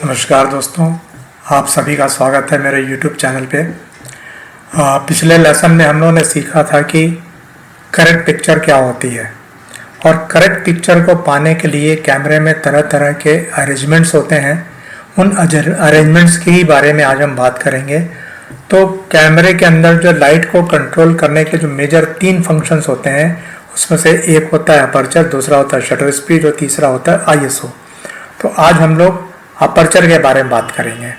नमस्कार दोस्तों, आप सभी का स्वागत है मेरे YouTube चैनल पे। पिछले लेसन में हम लोगों ने सीखा था कि करेक्ट पिक्चर क्या होती है और करेक्ट पिक्चर को पाने के लिए कैमरे में तरह तरह के अरेंजमेंट्स होते हैं। उन अरेंजमेंट्स के ही बारे में आज हम बात करेंगे। तो कैमरे के अंदर जो लाइट को कंट्रोल करने के जो मेजर 3 फंक्शंस होते हैं, उसमें से एक होता है अपर्चर, दूसरा होता है शटर स्पीड और तीसरा होता है ISO। तो आज हम लोग अपर्चर के बारे में बात करेंगे।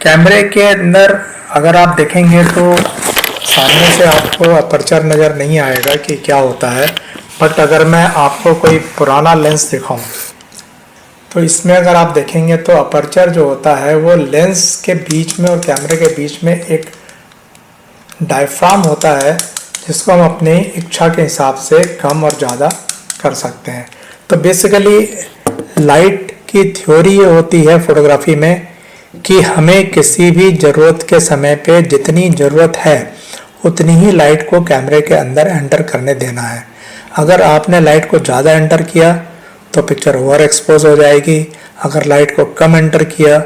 कैमरे के अंदर अगर आप देखेंगे तो सामने से आपको अपर्चर नज़र नहीं आएगा कि क्या होता है, बट अगर मैं आपको कोई पुराना लेंस दिखाऊं तो इसमें अगर आप देखेंगे तो अपर्चर जो होता है वो लेंस के बीच में और कैमरे के बीच में एक डायफ्राम होता है, जिसको हम अपनी इच्छा के हिसाब से कम और ज़्यादा कर सकते हैं। तो बेसिकली लाइट की थ्योरी ये होती है फोटोग्राफी में कि हमें किसी भी ज़रूरत के समय पे जितनी ज़रूरत है उतनी ही लाइट को कैमरे के अंदर एंटर करने देना है। अगर आपने लाइट को ज़्यादा एंटर किया तो पिक्चर ओवर एक्सपोज हो जाएगी, अगर लाइट को कम एंटर किया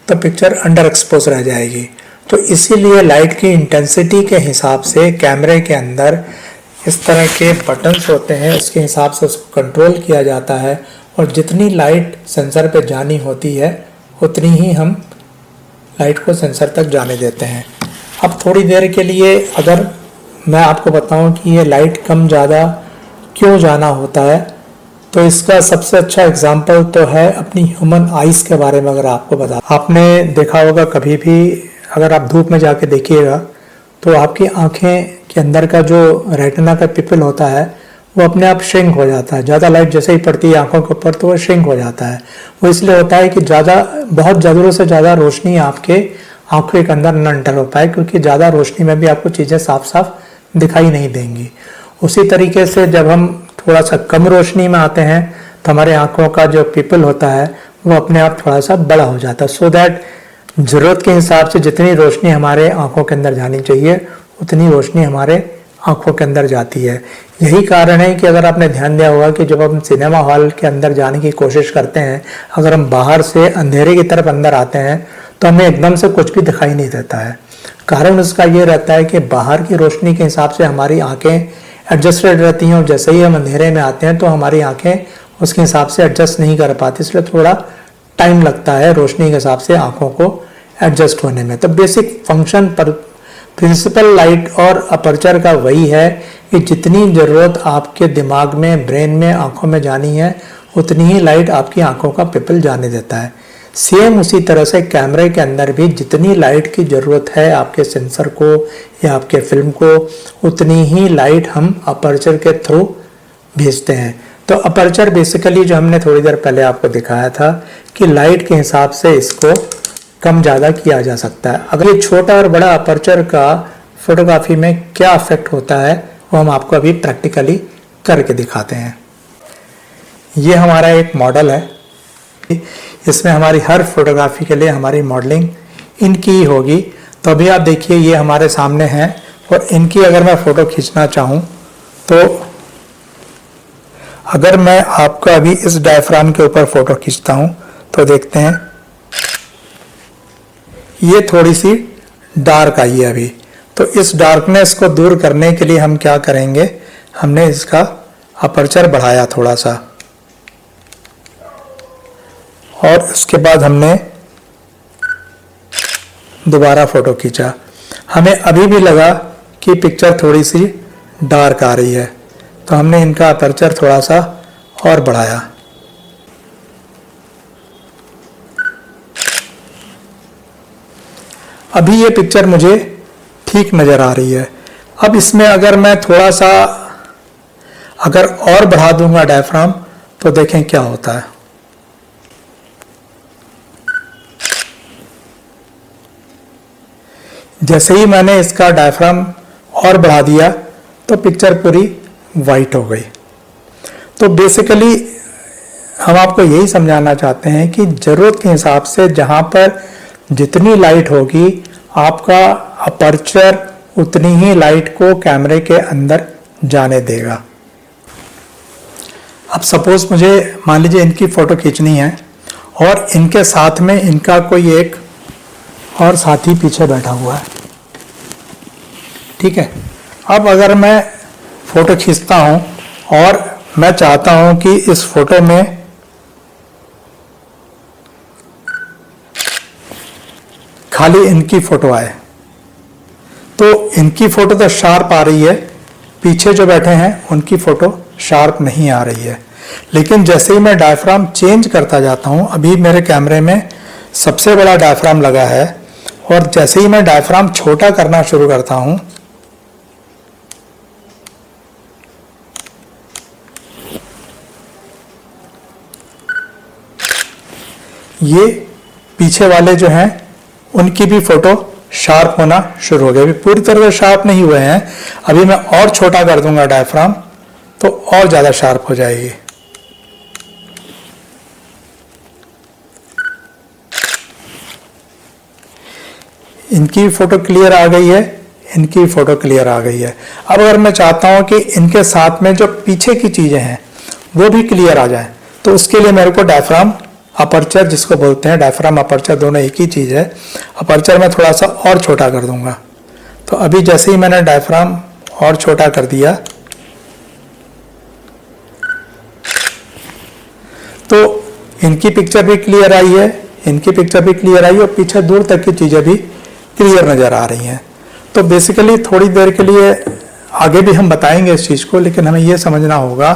तो पिक्चर अंडर एक्सपोज रह जाएगी। तो इसीलिए लाइट की इंटेंसिटी के हिसाब से कैमरे के अंदर इस तरह के बटन्स होते हैं, उसके हिसाब से उसको कंट्रोल किया जाता है और जितनी लाइट सेंसर पे जानी होती है उतनी ही हम लाइट को सेंसर तक जाने देते हैं। अब थोड़ी देर के लिए अगर मैं आपको बताऊं कि ये लाइट कम ज़्यादा क्यों जाना होता है, तो इसका सबसे अच्छा एग्जांपल तो है अपनी ह्यूमन आइज़ के बारे में। अगर आपको बता, आपने देखा होगा कभी भी अगर आप धूप में जाके देखिएगा तो आपकी आँखें के अंदर का जो रेटिना का पिपल होता है वो अपने आप श्रिंक हो जाता है। ज़्यादा लाइट जैसे ही पड़ती है आंखों के ऊपर तो वो श्रिंक हो जाता है। वो इसलिए होता है कि बहुत ज़रूरत से ज़्यादा रोशनी आपके आंखों के अंदर न एंटर हो पाए, क्योंकि ज़्यादा रोशनी में भी आपको चीज़ें साफ साफ दिखाई नहीं देंगी। उसी तरीके से जब हम थोड़ा सा कम रोशनी में आते हैं तो हमारे आँखों का जो पिपल होता है वो अपने आप थोड़ा सा बड़ा हो जाता है, सो दैट ज़रूरत के हिसाब से जितनी रोशनी हमारे आँखों के अंदर जानी चाहिए उतनी रोशनी हमारे आँखों के अंदर जाती है। यही कारण है कि अगर आपने ध्यान दिया होगा कि जब हम सिनेमा हॉल के अंदर जाने की कोशिश करते हैं, अगर हम बाहर से अंधेरे की तरफ अंदर आते हैं तो हमें एकदम से कुछ भी दिखाई नहीं देता है। कारण उसका ये रहता है कि बाहर की रोशनी के हिसाब से हमारी आँखें एडजस्टेड रहती हैं और जैसे ही हम अंधेरे में आते हैं तो हमारी आँखें उसके हिसाब से एडजस्ट नहीं कर पाती, इसलिए थोड़ा टाइम लगता है रोशनी के हिसाब से आँखों को एडजस्ट होने में। तो बेसिक फंक्शन पर प्रिंसिपल लाइट और अपर्चर का वही है कि जितनी ज़रूरत आपके दिमाग में, ब्रेन में, आँखों में जानी है उतनी ही लाइट आपकी आँखों का पिपल जाने देता है। सेम उसी तरह से कैमरे के अंदर भी जितनी लाइट की ज़रूरत है आपके सेंसर को या आपके फिल्म को, उतनी ही लाइट हम अपर्चर के थ्रू भेजते हैं। तो अपर्चर बेसिकली जो हमने थोड़ी देर पहले आपको दिखाया था कि लाइट के हिसाब से इसको कम ज़्यादा किया जा सकता है। अगर ये छोटा और बड़ा अपर्चर का फोटोग्राफी में क्या इफेक्ट होता है वो हम आपको अभी प्रैक्टिकली करके दिखाते हैं। ये हमारा एक मॉडल है, इसमें हमारी हर फोटोग्राफी के लिए हमारी मॉडलिंग इनकी ही होगी। तो अभी आप देखिए ये हमारे सामने हैं और इनकी अगर मैं फ़ोटो खींचना चाहूँ तो अगर मैं आपका अभी इस डायफ्राम के ऊपर फ़ोटो खींचता हूँ तो देखते हैं ये थोड़ी सी डार्क आई है अभी। तो इस डार्कनेस को दूर करने के लिए हम क्या करेंगे, हमने इसका अपर्चर बढ़ाया थोड़ा सा और उसके बाद हमने दोबारा फ़ोटो खींचा। हमें अभी भी लगा कि पिक्चर थोड़ी सी डार्क आ रही है तो हमने इनका अपर्चर थोड़ा सा और बढ़ाया। अभी ये पिक्चर मुझे ठीक नज़र आ रही है। अब इसमें अगर मैं थोड़ा सा अगर और बढ़ा दूंगा डायफ्राम तो देखें क्या होता है। जैसे ही मैंने इसका डायफ्राम और बढ़ा दिया तो पिक्चर पूरी वाइट हो गई। तो बेसिकली हम आपको यही समझाना चाहते हैं कि ज़रूरत के हिसाब से जहाँ पर जितनी लाइट होगी आपका अपर्चर उतनी ही लाइट को कैमरे के अंदर जाने देगा। अब सपोज मुझे मान लीजिए इनकी फ़ोटो खींचनी है और इनके साथ में इनका कोई एक और साथी पीछे बैठा हुआ है, ठीक है। अब अगर मैं फोटो खींचता हूं और मैं चाहता हूं कि इस फोटो में खाली इनकी फोटो आए, तो इनकी फोटो तो शार्प आ रही है, पीछे जो बैठे हैं उनकी फोटो शार्प नहीं आ रही है। लेकिन जैसे ही मैं डायफ्राम चेंज करता जाता हूं, अभी मेरे कैमरे में सबसे बड़ा डायफ्राम लगा है, और जैसे ही मैं डायफ्राम छोटा करना शुरू करता हूं, ये पीछे वाले जो हैं उनकी भी फोटो शार्प होना शुरू हो गया। अभी पूरी तरह से शार्प नहीं हुए हैं, अभी मैं और छोटा कर दूंगा डायफ्राम तो और ज्यादा शार्प हो जाएगी। इनकी फोटो क्लियर आ गई है, इनकी फोटो क्लियर आ गई है। अब अगर मैं चाहता हूं कि इनके साथ में जो पीछे की चीजें हैं वो भी क्लियर आ जाए, तो उसके लिए मेरे को डायफ्राम अपर्चर, जिसको बोलते हैं डायफ्राम अपर्चर, दोनों एक ही चीज है। अपर्चर में थोड़ा सा और छोटा कर दूंगा। तो अभी जैसे ही मैंने डायफ्राम और छोटा कर दिया, तो इनकी पिक्चर भी क्लियर आई है, इनकी पिक्चर भी क्लियर आई, और पीछे दूर तक की चीजें भी क्लियर नजर आ रही हैं। तो बेसिकली थोड़ी देर के लिए आगे भी हम बताएंगे इस चीज को, लेकिन हमें यह समझना होगा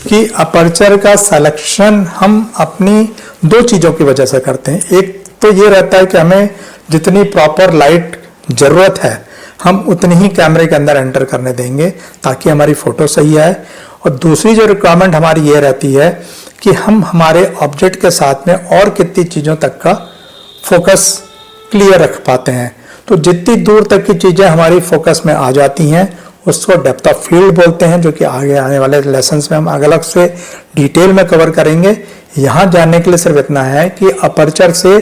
कि अपर्चर का सिलेक्शन हम अपनी दो चीजों की वजह से करते हैं। एक तो ये रहता है कि हमें जितनी प्रॉपर लाइट जरूरत है हम उतनी ही कैमरे के अंदर एंटर करने देंगे ताकि हमारी फोटो सही आए। और दूसरी जो रिक्वायरमेंट हमारी ये रहती है कि हम हमारे ऑब्जेक्ट के साथ में और कितनी चीजों तक का फोकस क्लियर रख पाते हैं। तो जितनी दूर तक की चीजें हमारी फोकस में आ जाती हैं उसको डेप्थ ऑफ फील्ड बोलते हैं, जो कि आगे आने वाले लेसन्स में हम अलग से डिटेल में कवर करेंगे। यहाँ जानने के लिए सिर्फ इतना है कि अपर्चर से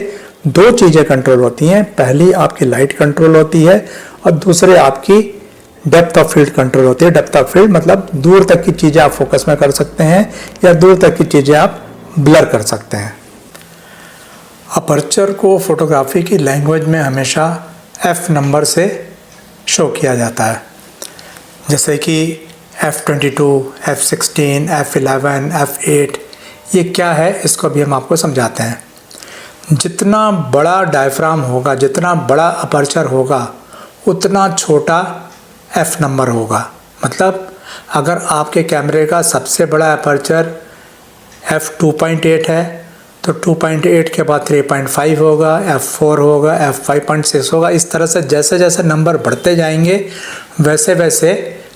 दो चीजें कंट्रोल होती हैं, पहली आपकी लाइट कंट्रोल होती है और दूसरे आपकी डेप्थ ऑफ फील्ड कंट्रोल होती है। डेप्थ ऑफ फील्ड मतलब दूर तक की चीजें आप फोकस में कर सकते हैं या दूर तक की चीजें आप ब्लर कर सकते हैं। अपर्चर को फोटोग्राफी की लैंग्वेज में हमेशा एफ नंबर से शो किया जाता है, जैसे कि F22, F16, F11, F8। ये क्या है इसको भी हम आपको समझाते हैं। जितना बड़ा डायफ्राम होगा, जितना बड़ा अपर्चर होगा, उतना छोटा F नंबर होगा। मतलब अगर आपके कैमरे का सबसे बड़ा अपर्चर F2.8 है तो 2.8 के बाद 3.5 होगा, F4 होगा, F5.6 होगा। इस तरह से जैसे जैसे नंबर बढ़ते जाएंगे वैसे वैसे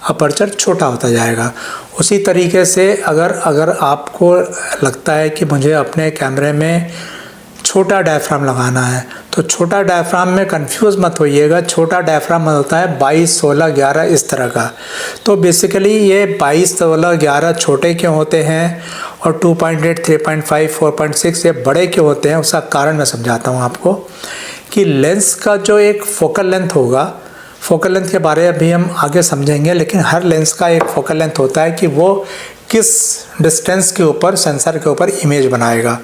अपर्चर छोटा होता जाएगा। उसी तरीके से अगर आपको लगता है कि मुझे अपने कैमरे में छोटा डायफ्राम लगाना है तो छोटा डायफ्राम में कंफ्यूज मत होइएगा। छोटा डायफ्राम होता है 22, 16, 11 इस तरह का। तो बेसिकली ये 22, 16, 11 छोटे क्यों होते हैं और 2.8, 3.5, 4.6 ये बड़े क्यों होते हैं, उसका कारण मैं समझाता हूँ आपको। कि लेंस का जो एक फोकल लेंथ होगा, फोकल लेंथ के बारे में भी हम आगे समझेंगे, लेकिन हर लेंस का एक फोकल लेंथ होता है कि वो किस डिस्टेंस के ऊपर सेंसर के ऊपर इमेज बनाएगा।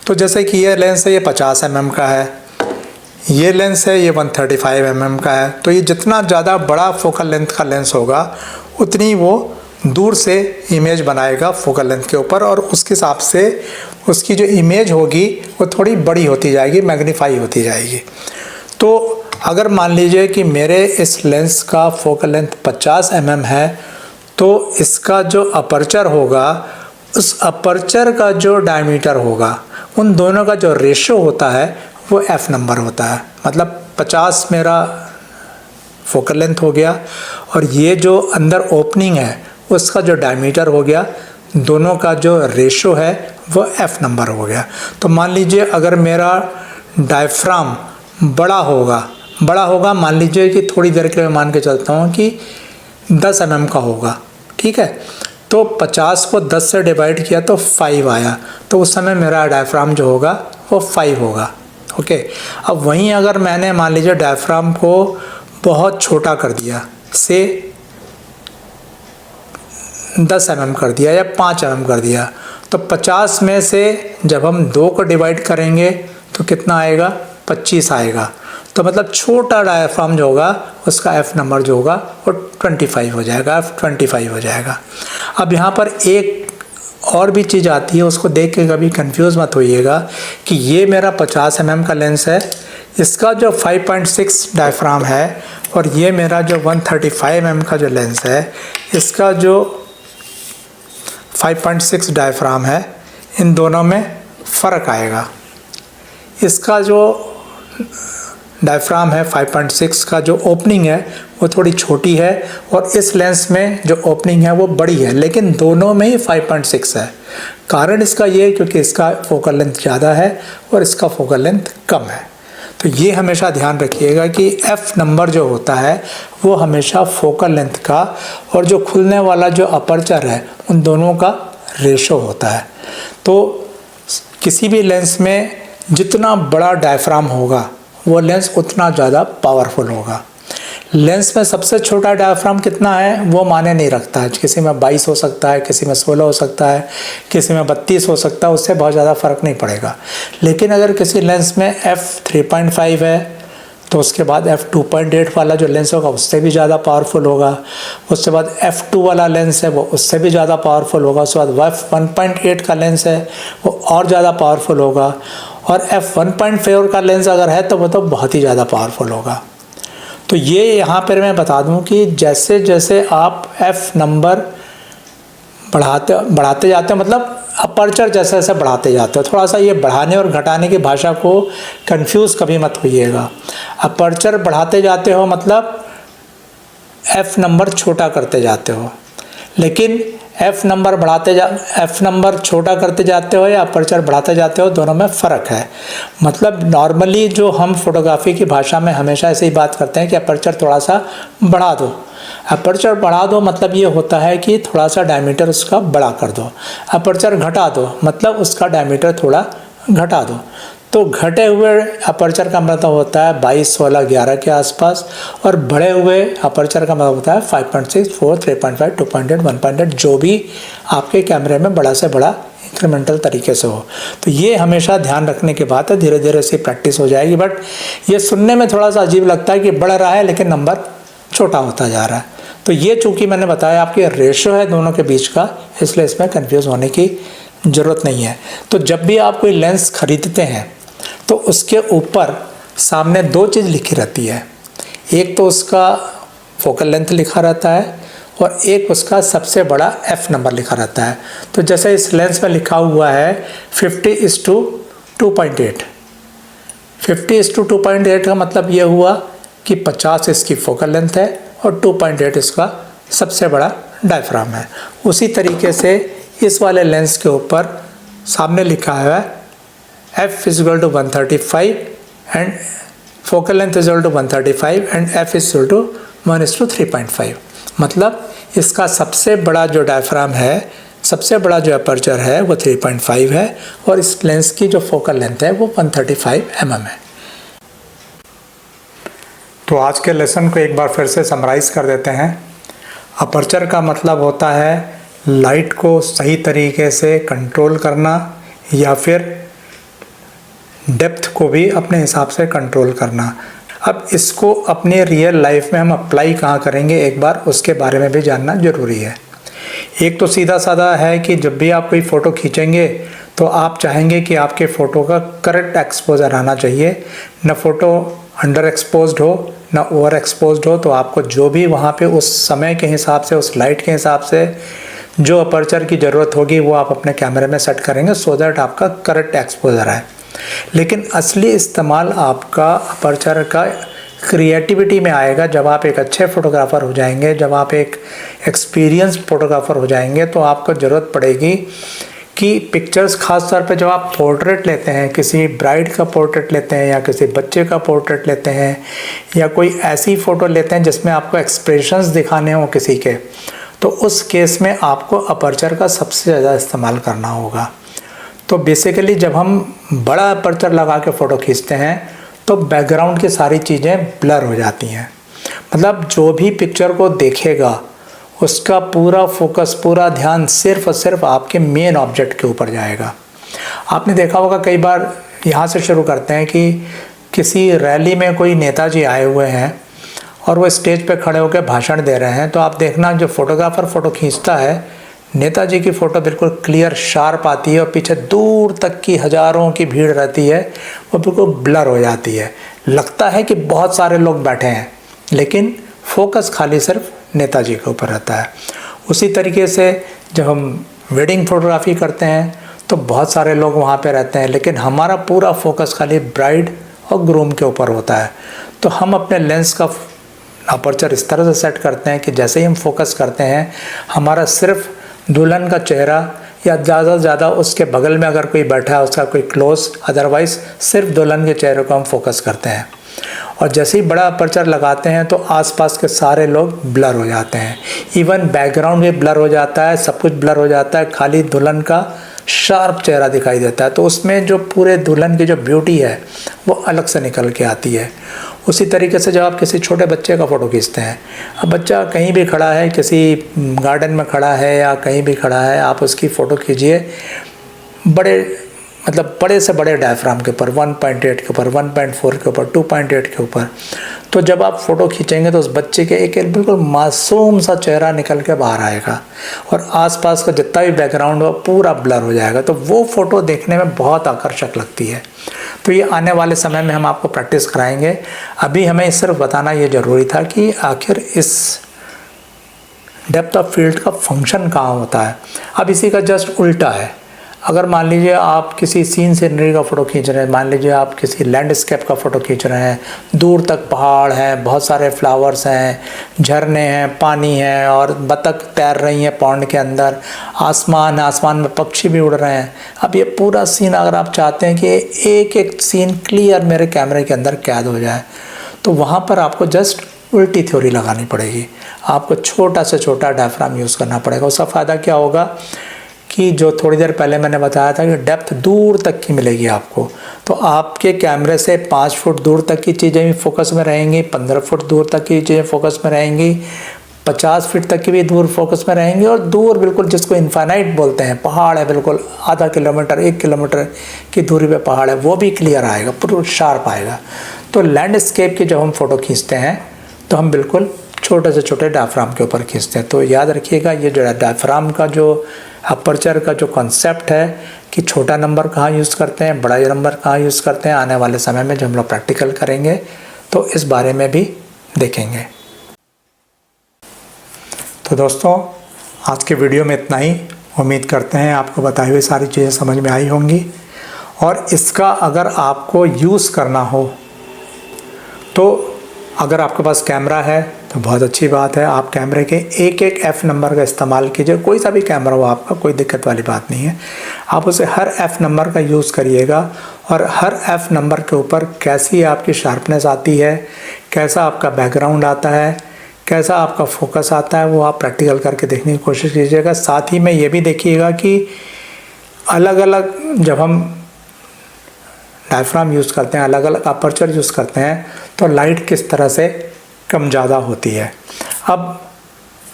तो जैसे कि ये लेंस है, ये 50 mm का है, ये लेंस है ये 135 mm का है। तो ये जितना ज़्यादा बड़ा फोकल लेंथ का लेंस होगा उतनी वो दूर से इमेज बनाएगा फोकल लेंथ के ऊपर, और उसके हिसाब से उसकी जो इमेज होगी वो थोड़ी बड़ी होती जाएगी, मैग्नीफाई होती जाएगी। तो अगर मान लीजिए कि मेरे इस लेंस का फोकल लेंथ 50 mm है तो इसका जो अपर्चर होगा, उस अपर्चर का जो डायमीटर होगा, उन दोनों का जो रेशो होता है वो एफ नंबर होता है। मतलब 50 मेरा फोकल लेंथ हो गया और ये जो अंदर ओपनिंग है उसका जो डायमीटर हो गया, दोनों का जो रेशो है वो एफ नंबर हो गया। तो मान लीजिए अगर मेरा डायफ्राम बड़ा होगा, मान लीजिए कि थोड़ी देर के लिए मान के चलता हूँ कि 10 mm का होगा, ठीक है। तो 50 को 10 से डिवाइड किया तो 5 आया, तो उस समय मेरा डायफ्राम जो होगा वो 5 होगा, ओके। अब वहीं अगर मैंने मान लीजिए डायफ्राम को बहुत छोटा कर दिया, से 10 mm कर दिया या 5 mm कर दिया, तो 50 में से जब हम 2 को डिवाइड करेंगे तो कितना आएगा, 25 आएगा। तो मतलब छोटा डायफ्राम जो होगा उसका एफ नंबर जो होगा वो 25 हो जाएगा, F25 हो जाएगा। अब यहाँ पर एक और भी चीज़ आती है, उसको देख के कभी कंफ्यूज मत होइएगा कि ये मेरा 50 mm का लेंस है, इसका जो 5.6 डायफ्राम है और ये मेरा जो 135 mm का जो लेंस है इसका जो 5.6 डायफ्राम है, इन दोनों में फ़र्क आएगा। इसका जो डायफ्राम है 5.6 का जो ओपनिंग है वो थोड़ी छोटी है और इस लेंस में जो ओपनिंग है वो बड़ी है, लेकिन दोनों में ही 5.6 है। कारण इसका ये है क्योंकि इसका फोकल लेंथ ज़्यादा है और इसका फोकल लेंथ कम है। तो ये हमेशा ध्यान रखिएगा कि एफ नंबर जो होता है वो हमेशा फोकल लेंथ का और जो खुलने वाला जो अपर्चर है उन दोनों का रेशो होता है। तो किसी भी लेंस में जितना बड़ा डायफ्राम होगा वो लेंस उतना ज़्यादा पावरफुल होगा। लेंस में सबसे छोटा डायफ्राम कितना है वो माने नहीं रखता है, किसी में 22 हो सकता है, किसी में 16 हो सकता है, किसी में 32 हो सकता है, उससे बहुत ज़्यादा फ़र्क नहीं पड़ेगा। लेकिन अगर किसी लेंस में f3.5 है तो उसके बाद f2.8 वाला जो लेंस होगा उससे भी ज़्यादा पावरफुल होगा, उसके बाद f2 वाला लेंस है वो उससे भी ज़्यादा पावरफुल होगा, उसके बाद f1.8 का लेंस है वो और ज़्यादा पावरफुल होगा, और f1.4 का लेंस अगर है तो वो तो बहुत ही ज़्यादा पावरफुल होगा। तो ये यहाँ पर मैं बता दूँ कि जैसे जैसे आप f नंबर बढ़ाते जाते हैं, मतलब अपर्चर जैसे जैसे बढ़ाते जाते हो, थोड़ा सा ये बढ़ाने और घटाने की भाषा को कंफ्यूज कभी मत होइएगा। अपर्चर बढ़ाते जाते हो मतलब एफ नंबर छोटा करते जाते हो, लेकिन एफ नंबर छोटा करते जाते हो या अपर्चर बढ़ाते जाते हो, दोनों में फ़र्क है। मतलब नॉर्मली जो हम फोटोग्राफी की भाषा में हमेशा ऐसे ही बात करते हैं कि अपर्चर थोड़ा सा बढ़ा दो। अपर्चर बढ़ा दो मतलब ये होता है कि थोड़ा सा डायमीटर उसका बड़ा कर दो। अपर्चर घटा दो मतलब उसका डायमीटर थोड़ा घटा दो। तो घटे हुए अपर्चर का मतलब होता है 22, 16, 11 के आसपास, और बढ़े हुए अपर्चर का मतलब होता है 5.6, 4, 3.5, 2.8, 1.8, जो भी आपके कैमरे में बड़ा से बड़ा इंक्रीमेंटल तरीके से हो। तो ये हमेशा ध्यान रखने की बात है, धीरे धीरे से प्रैक्टिस हो जाएगी। बट ये सुनने में थोड़ा सा अजीब लगता है कि बढ़ रहा है लेकिन नंबर छोटा होता जा रहा है। तो ये चूँकि मैंने बताया आपके रेशो है दोनों के बीच का, इसलिए इसमें कंफ्यूज होने की ज़रूरत नहीं है। तो जब भी आप कोई लेंस खरीदते हैं तो उसके ऊपर सामने 2 चीज़ लिखी रहती है, एक तो उसका फोकल लेंथ लिखा रहता है और एक उसका सबसे बड़ा एफ नंबर लिखा रहता है। तो जैसे इस लेंस में लिखा हुआ है 50:2.8। 50:2.8 का मतलब ये हुआ कि 50 इसकी फोकल लेंथ है और 2.8 इसका सबसे बड़ा डायफ्राम है। उसी तरीके से इस वाले लेंस के ऊपर सामने लिखा है f is equal to 135 and focal length is equal to 135 and f is equal to 1:3.5। मतलब इसका सबसे बड़ा जो डायफ्राम है, सबसे बड़ा जो अपर्चर है वो 3.5 है और इस लेंस की जो फोकल लेंथ है वो 135 mm है। तो आज के लेसन को एक बार फिर से समराइज़ कर देते हैं। अपर्चर का मतलब होता है लाइट को सही तरीके से कंट्रोल करना या फिर डेप्थ को भी अपने हिसाब से कंट्रोल करना। अब इसको अपने रियल लाइफ में हम अप्लाई कहाँ करेंगे, एक बार उसके बारे में भी जानना ज़रूरी है। एक तो सीधा साधा है कि जब भी आप कोई फ़ोटो खींचेंगे तो आप चाहेंगे कि आपके फ़ोटो का करेक्ट एक्सपोजर आना चाहिए, न फ़ोटो अंडर एक्सपोज्ड हो न ओवर एक्सपोज्ड हो। तो आपको जो भी वहाँ पे उस समय के हिसाब से, उस लाइट के हिसाब से जो अपर्चर की ज़रूरत होगी वो आप अपने कैमरे में सेट करेंगे सो दैट आपका करेक्ट एक्सपोजर आए। लेकिन असली इस्तेमाल आपका अपर्चर का क्रिएटिविटी में आएगा जब आप एक अच्छे फ़ोटोग्राफ़र हो जाएंगे, जब आप एक एक्सपीरियंस फ़ोटोग्राफ़र हो जाएंगे। तो आपको ज़रूरत पड़ेगी कि पिक्चर्स, ख़ास तौर पे जब आप पोर्ट्रेट लेते हैं, किसी ब्राइड का पोर्ट्रेट लेते हैं या किसी बच्चे का पोर्ट्रेट लेते हैं या कोई ऐसी फ़ोटो लेते हैं जिसमें आपको एक्सप्रेशंस दिखाने हों किसी के, तो उस केस में आपको अपर्चर का सबसे ज़्यादा इस्तेमाल करना होगा। तो बेसिकली जब हम बड़ा अपर्चर लगा के फ़ोटो खींचते हैं तो बैकग्राउंड की सारी चीज़ें ब्लर हो जाती हैं। मतलब जो भी पिक्चर को देखेगा उसका पूरा फोकस, पूरा ध्यान सिर्फ और सिर्फ आपके मेन ऑब्जेक्ट के ऊपर जाएगा। आपने देखा होगा कई बार, यहाँ से शुरू करते हैं कि किसी रैली में कोई नेताजी आए हुए हैं और वो स्टेज पे खड़े होकर भाषण दे रहे हैं, तो आप देखना जो फोटोग्राफर फ़ोटो खींचता है, नेताजी की फ़ोटो बिल्कुल क्लियर शार्प आती है और पीछे दूर तक की हज़ारों की भीड़ रहती है, वो बिल्कुल ब्लर हो जाती है। लगता है कि बहुत सारे लोग बैठे हैं, लेकिन फोकस खाली सिर्फ नेताजी के ऊपर रहता है। उसी तरीके से जब हम वेडिंग फोटोग्राफी करते हैं तो बहुत सारे लोग वहाँ पे रहते हैं, लेकिन हमारा पूरा फोकस खाली ब्राइड और ग्रूम के ऊपर होता है। तो हम अपने लेंस का अपर्चर इस तरह से सेट करते हैं कि जैसे ही हम फोकस करते हैं, हमारा सिर्फ दुल्हन का चेहरा या ज़्यादा से ज़्यादा उसके बगल में अगर कोई बैठा है उसका कोई क्लोज, अदरवाइज़ सिर्फ दुल्हन के चेहरे को हम फोकस करते हैं। और जैसे ही बड़ा अपर्चर लगाते हैं तो आसपास के सारे लोग ब्लर हो जाते हैं, इवन बैकग्राउंड भी ब्लर हो जाता है, सब कुछ ब्लर हो जाता है, खाली दुल्हन का शार्प चेहरा दिखाई देता है। तो उसमें जो पूरे दुल्हन की जो ब्यूटी है वो अलग से निकल के आती है। उसी तरीके से जब आप किसी छोटे बच्चे का फ़ोटो खींचते हैं, अब बच्चा कहीं भी खड़ा है, किसी गार्डन में खड़ा है या कहीं भी खड़ा है, आप उसकी फ़ोटो खींचिए बड़े से बड़े डायफ्राम के ऊपर, 1.8 के ऊपर, 1.4 के ऊपर, 2.8 के ऊपर। तो जब आप फ़ोटो खींचेंगे तो उस बच्चे के एक बिल्कुल मासूम सा चेहरा निकल के बाहर आएगा और आसपास का जितना भी बैकग्राउंड हो पूरा ब्लर हो जाएगा। तो वो फ़ोटो देखने में बहुत आकर्षक लगती है। तो ये आने वाले समय में हम आपको प्रैक्टिस कराएंगे। अभी हमें सिर्फ बताना ये ज़रूरी था कि आखिर इस डेप्थ ऑफ फील्ड का फंक्शन कहाँ होता है। अब इसी का जस्ट उल्टा है। अगर मान लीजिए आप किसी सीनरी का फ़ोटो खींच रहे हैं, मान लीजिए आप किसी लैंडस्केप का फ़ोटो खींच रहे हैं, दूर तक पहाड़ हैं, बहुत सारे फ्लावर्स हैं, झरने हैं, पानी है और बतख तैर रही हैं पॉन्ड के अंदर, आसमान है, आसमान में पक्षी भी उड़ रहे हैं। अब ये पूरा सीन अगर आप चाहते हैं कि एक एक सीन क्लियर मेरे कैमरे के अंदर कैद हो जाए, तो वहाँ पर आपको जस्ट उल्टी थ्योरी लगानी पड़ेगी। आपको छोटा से छोटा डायफ्राम यूज़ करना पड़ेगा। उसका फ़ायदा क्या होगा कि जो थोड़ी देर पहले मैंने बताया था कि डेप्थ दूर तक की मिलेगी आपको। तो आपके कैमरे से 5 फुट दूर तक की चीज़ें भी फोकस में रहेंगी, 15 फुट दूर तक की चीज़ें फोकस में रहेंगी, 50 फीट तक की भी दूर फोकस में रहेंगी, और दूर बिल्कुल जिसको इन्फाइनाइट बोलते हैं, पहाड़ है बिल्कुल आधा किलोमीटर 1 किलोमीटर की दूरी पे पहाड़ है, वो भी क्लियर आएगा, पूरा शार्प आएगा। तो लैंडस्केप की जब हम फ़ोटो खींचते हैं तो हम बिल्कुल छोटे से छोटे डायफ्राम के ऊपर खींचते हैं। तो याद रखिएगा, ये जो डायफ्राम का जो अपर्चर का जो कॉन्सेप्ट है कि छोटा नंबर कहाँ यूज़ करते हैं, बड़ा नंबर कहाँ यूज़ करते हैं, आने वाले समय में जब हम लोग प्रैक्टिकल करेंगे तो इस बारे में भी देखेंगे। तो दोस्तों, आज के वीडियो में इतना ही। उम्मीद करते हैं आपको बताई हुई सारी चीज़ें समझ में आई होंगी, और इसका अगर आपको यूज़ करना हो तो अगर आपके पास कैमरा है तो बहुत अच्छी बात है। आप कैमरे के एक F नंबर का इस्तेमाल कीजिए। कोई सा भी कैमरा हो आपका, कोई दिक्कत वाली बात नहीं है। आप उसे हर F नंबर का यूज़ करिएगा, और हर F नंबर के ऊपर कैसी आपकी शार्पनेस आती है, कैसा आपका बैकग्राउंड आता है, कैसा आपका फोकस आता है, वो आप प्रैक्टिकल करके देखने की कोशिश कीजिएगा। साथ ही में ये भी देखिएगा कि अलग अलग जब हम डायफ्राम यूज़ करते हैं, अलग अलग अपर्चर यूज़ करते हैं, तो लाइट किस तरह से कम ज़्यादा होती है। अब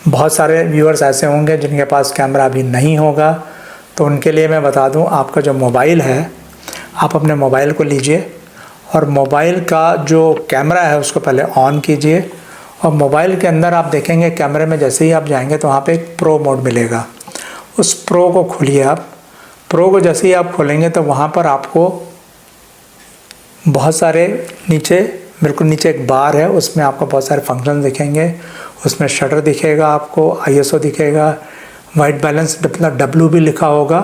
बहुत सारे व्यूअर्स ऐसे होंगे जिनके पास कैमरा अभी नहीं होगा, तो उनके लिए मैं बता दूं, आपका जो मोबाइल है, आप अपने मोबाइल को लीजिए और मोबाइल का जो कैमरा है उसको पहले ऑन कीजिए, और मोबाइल के अंदर आप देखेंगे कैमरे में जैसे ही आप जाएंगे तो वहाँ पे एक प्रो मोड मिलेगा। उस प्रो को खोलिए। आप प्रो को जैसे ही आप खोलेंगे तो वहाँ पर आपको बहुत सारे बिल्कुल नीचे एक बार है, उसमें आपको बहुत सारे फंक्शन दिखेंगे। उसमें शटर दिखेगा, आपको ISO दिखेगा, वाइट बैलेंस मतलब W भी लिखा होगा,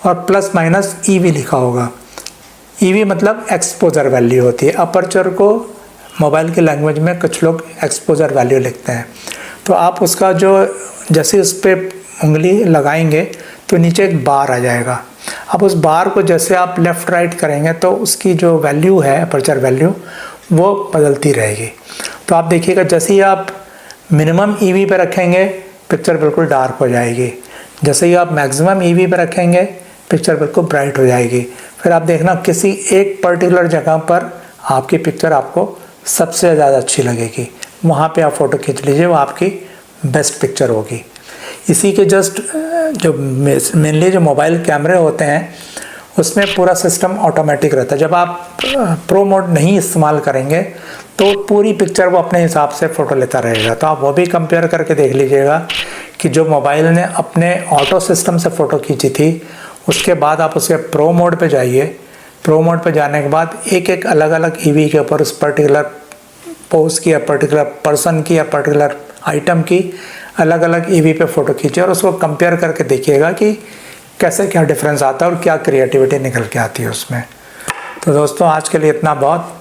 और प्लस माइनस E भी लिखा होगा। EV मतलब एक्सपोजर वैल्यू होती है। अपर्चर को मोबाइल की लैंग्वेज में कुछ लोग एक्सपोजर वैल्यू लिखते हैं। तो आप उसका जो जैसे उस पर उंगली लगाएंगे तो नीचे एक बार आ जाएगा। अब उस बार को जैसे आप लेफ़्ट राइट करेंगे तो उसकी जो वैल्यू है, अपर्चर वैल्यू, वो बदलती रहेगी। तो आप देखिएगा जैसे ही आप मिनिमम EV पे रखेंगे पिक्चर बिल्कुल डार्क हो जाएगी, जैसे ही आप मैक्सिमम EV पे रखेंगे पिक्चर बिल्कुल ब्राइट हो जाएगी। फिर आप देखना किसी एक पर्टिकुलर जगह पर आपकी पिक्चर आपको सबसे ज़्यादा अच्छी लगेगी, वहाँ पे आप फ़ोटो खींच लीजिए, वो आपकी बेस्ट पिक्चर होगी। इसी के जस्ट जो मेनली जो मोबाइल कैमरे होते हैं उसमें पूरा सिस्टम ऑटोमेटिक रहता है। जब आप प्रो मोड नहीं इस्तेमाल करेंगे तो पूरी पिक्चर वो अपने हिसाब से फ़ोटो लेता रहेगा। तो आप वो भी कंपेयर करके देख लीजिएगा कि जो मोबाइल ने अपने ऑटो सिस्टम से फ़ोटो खींची थी, उसके बाद आप उसके प्रो मोड पे जाइए। प्रो मोड पे जाने के बाद एक एक अलग अलग ईवी के ऊपर उस पर्टिकुलर पोज की या पर्टिकुलर पर्सन की या पर्टिकुलर आइटम की अलग अलग ईवी पे फ़ोटो खींचिए और उसको कंपेयर करके देखिएगा कि कैसे क्या डिफरेंस आता है और क्या क्रिएटिविटी निकल के आती है उसमें। तो दोस्तों आज के लिए इतना बहुत।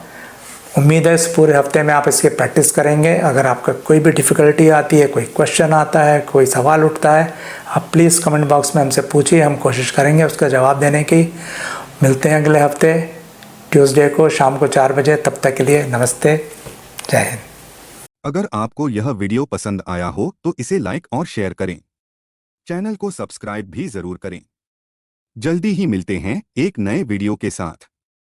उम्मीद है इस पूरे हफ्ते में आप इसकी प्रैक्टिस करेंगे। अगर आपका कोई भी डिफ़िकल्टी आती है, कोई क्वेश्चन आता है, कोई सवाल उठता है, आप प्लीज़ कमेंट बॉक्स में हमसे पूछिए, हम कोशिश करेंगे उसका जवाब देने की। मिलते हैं अगले हफ्ते ट्यूसडे को शाम को 4 बजे। तब तक के लिए नमस्ते, जय हिंद। अगर आपको यह वीडियो पसंद आया हो तो इसे लाइक और शेयर करें। चैनल को सब्सक्राइब भी जरूर करें। जल्दी ही मिलते हैं एक नए वीडियो के साथ।